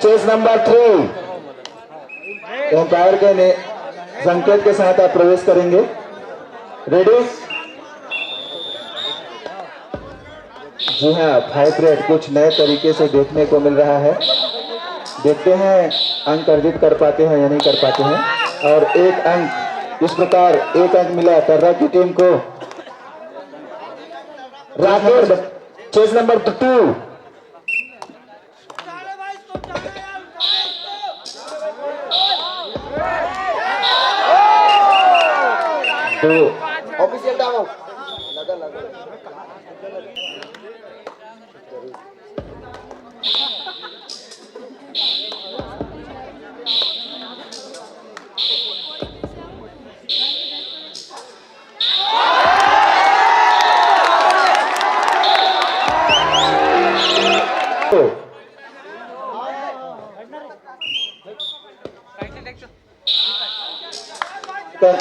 Chest number 3 empire के संकेत के साथ आप प्रवेश करेंगे। रेडी? जी हाँ, फाइट रेट कुछ नए तरीके से देखने को मिल रहा है। देखते हैं अंक अर्जित कर पाते हैं या नहीं कर पाते हैं। और एक अंक, इस प्रकार एक अंक मिला कर्रा की टीम को। राकेश चेस नंबर 2 ऑफिशियल टाइम लगा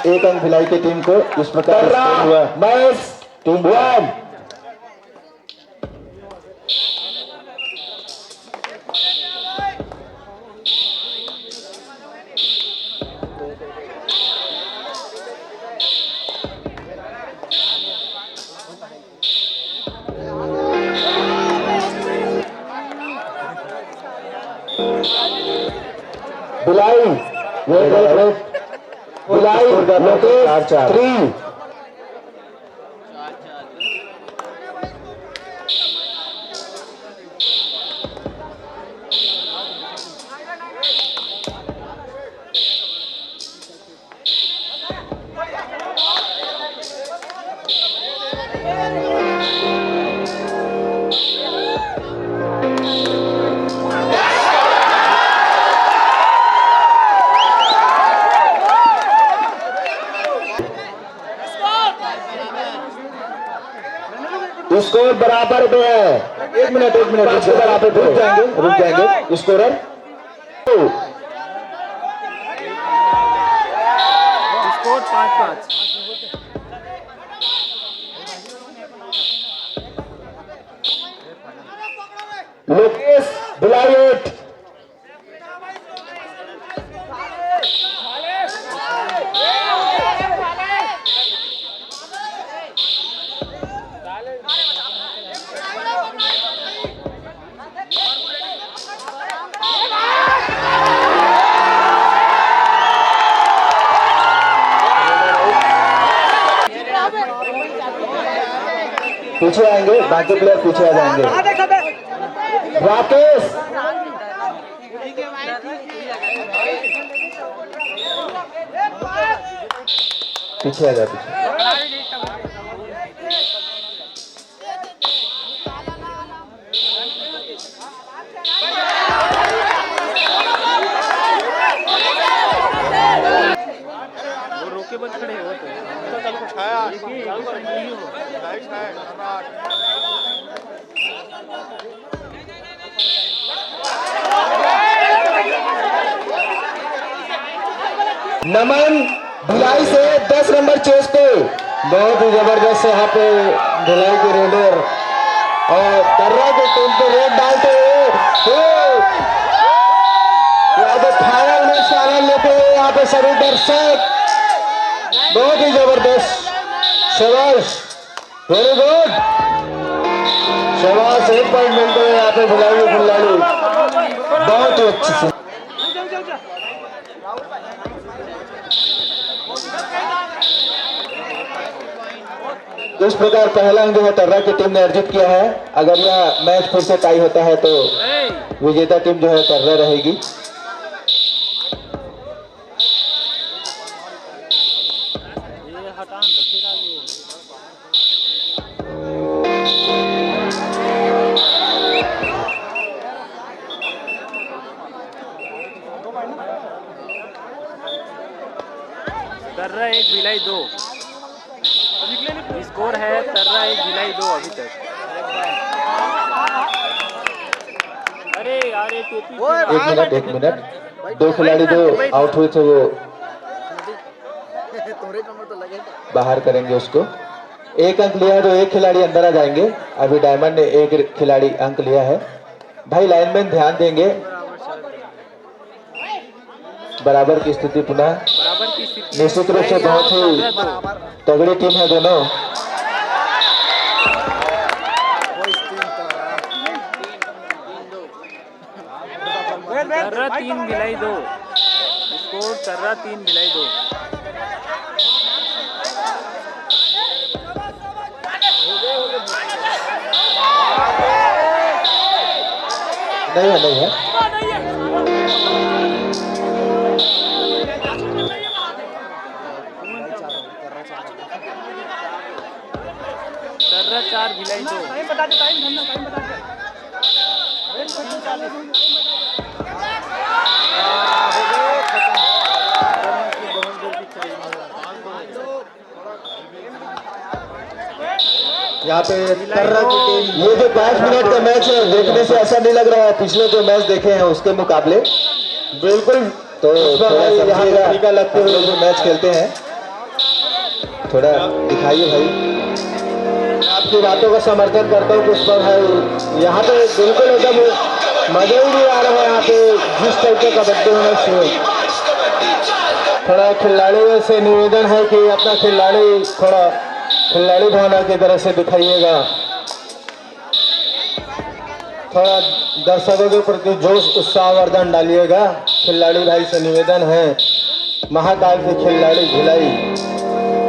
एक अंक भिलाई की टीम को। इस प्रकार हुआ match team 1। Bhilai Bhilai Lokesh 3। Score बराबर पे है। एक मिनट बराबर पे रुक जाएंगे स्कोरर। स्कोर 5-5। लोकेश भिलाई 8। पीछे आएंगे, बाकी प्लेयर पीछे आ जाएंगे। राकेश पीछे आ जा, पीछे। रोके बंद खड़े हो नमन भिलाई से 10 नंबर चेस पे बहुत ही जबरदस्त यहाँ पे भिलाई के रेडर और कर्रा के टीम पे रेड डालते हुए यहाँ पे फाइनल में शामिल लेते हुए यहाँ पे सभी दर्शक बहुत ही जबरदस्त। शाबाश, वेरी गुड, शाबाश। 1 पॉइंट मिलते हुए यहाँ पे भिलाई के खिलाड़ी बहुत ही अच्छी से। इस प्रकार पहला अंक जो है कर्रा की टीम ने अर्जित किया है। अगर यह मैच फिर से टाई होता है तो विजेता टीम जो है कर्रा रहेगी। तर्रा 1 भिलाई 2। स्कोर है तर्रा 1 भिलाई 2 अभी तक। अरे यार ये टोपी एक मिनट, दो खिलाड़ी जो आउट हुए थे वो बाहर करेंगे उसको। एक अंक लिया है तो एक खिलाड़ी अंदर आ जाएंगे। अभी डायमंड ने एक खिलाड़ी अंक लिया है। भाई लाइनमैन ध्यान देंगे। बराबर की स्थिति पुनः बराबर की स्थिति। निश्चित रूप से बहुत ही तगड़ी टीम है दोनों। तर्रा 3 भिलाई 2। स्कोर तर्रा 3 भिलाई 2। नहीं है, नहीं है। तर्रा 4 भिलाई 2। यहाँ पे तर्रा की टीम, ये जो 5 मिनट का मैच है देखने से ऐसा नहीं लग रहा है पिछले जो मैच देखे हैं उसके मुकाबले। बिल्कुल, तो यहाँ तरीका लगते हुए जो मैच खेलते हैं थोड़ा दिखाइए भाई। आपकी बातों का समर्थन करता हूँ पुष्पा भाई। यहाँ पे बिल्कुल एकदम मजा ही नहीं आ रहा है। यहाँ पे जिस टाइप का कबड्डी होना चाहिए, थोड़ा खिलाड़ियों से निवेदन है कि अपना खिलाड़ी थोड़ा खिलाड़ी भावना की तरह से दिखाइएगा। थोड़ा दर्शकों के प्रति जोश उत्साहवर्धन डालिएगा। खिलाड़ी भाई से निवेदन है। महाकाल के खिलाड़ी भिलाई,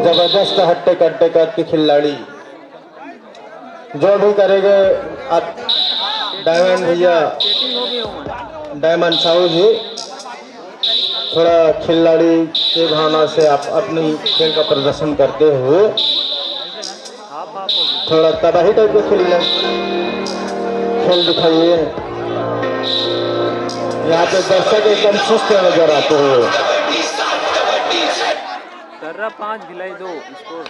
जबरदस्त हट्टे कट्टे कद के खिलाड़ी, जो भी करेंगे आप डायमंड भैया, डायमंड साहू जी, थोड़ा खिलाड़ी के भावना से आप अपनी खेल का प्रदर्शन करते हुए थोड़ा तबाही टाइप का खेल दिखाइए। यहाँ पे दर्शक एकदम सुस्त नजर आते हुए। तर्रा 5 भिलाई 2। स्कोर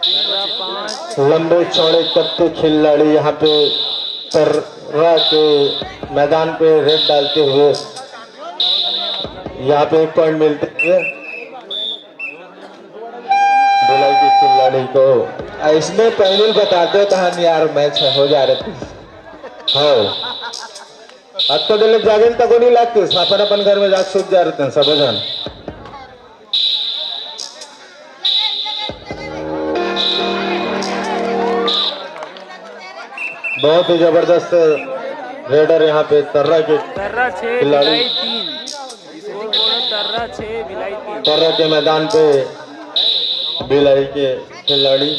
तर्रा 5। लंबे चौड़े कद के खिलाड़ी यहाँ पे तर्रा के मैदान पे रेड डालते हुए यहाँ पे 1 पॉइंट मिलते हुए भिलाई के खिलाड़ी को। इसमें पहले बताते कहानी यार मैच हो जा रहे थे। हाँ, अब तो दिल जागे तक नहीं लगते, अपन घर में जाग सूझ जा रहे थे सब जन। बहुत ही जबरदस्त रेडर यहाँ पे तर्रा के तर्रा 6 भिलाई 3। स्कोर तर्रा 6 भिलाई 3। तर्रा के मैदान पे भिलाई के खिलाड़ी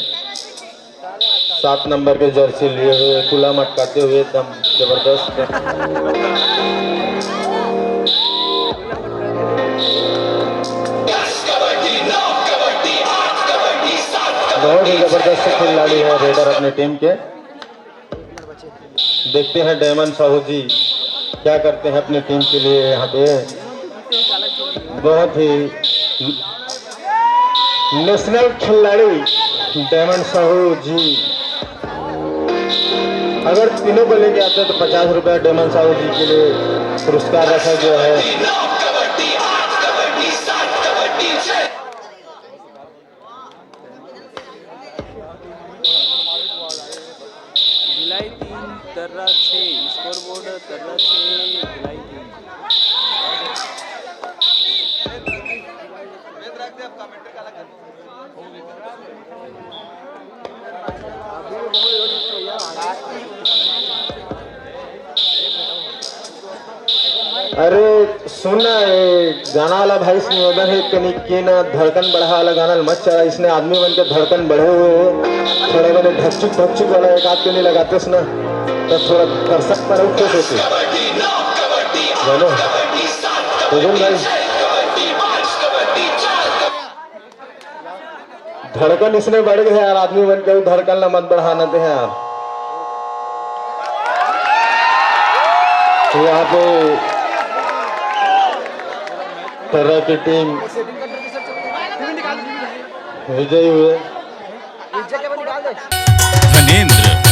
7 नंबर के जर्सी लिए हुए खुला मटकाते हुए एकदम जबरदस्त। बहुत ही जबरदस्त खिलाड़ी है रेडर अपनी टीम के। देखते हैं डायमंड साहू जी क्या करते हैं अपनी टीम के लिए। यहाँ पे बहुत ही नेशनल खिलाड़ी डायमंड साहू जी, अगर तीनों को लेके आते हैं तो 50 रुपए डायमंड साहू जी के लिए पुरस्कार रखा गया है। भिलाई 3 तर्रा 6। Score board Tarra 6 Bhilai 3। अरे सुनना, गाना वाला भाई से निवेदन है कि ना धड़कन बढ़ा वाला गाना मत चला। इसने आदमी बन के धड़कन बढ़े हुए हो, थोड़े मैंने ढकचुक वाला एक आध के नहीं लगाते ना, तो थोड़ा दर्शक पर खुश होते भाई। धड़कन इसने बढ़ गया यार, आदमी बन के धड़कन ना मत बढ़ाना थे यार। तो यहाँ पे तर्रा की टीम विजयी हुए धनेंद्र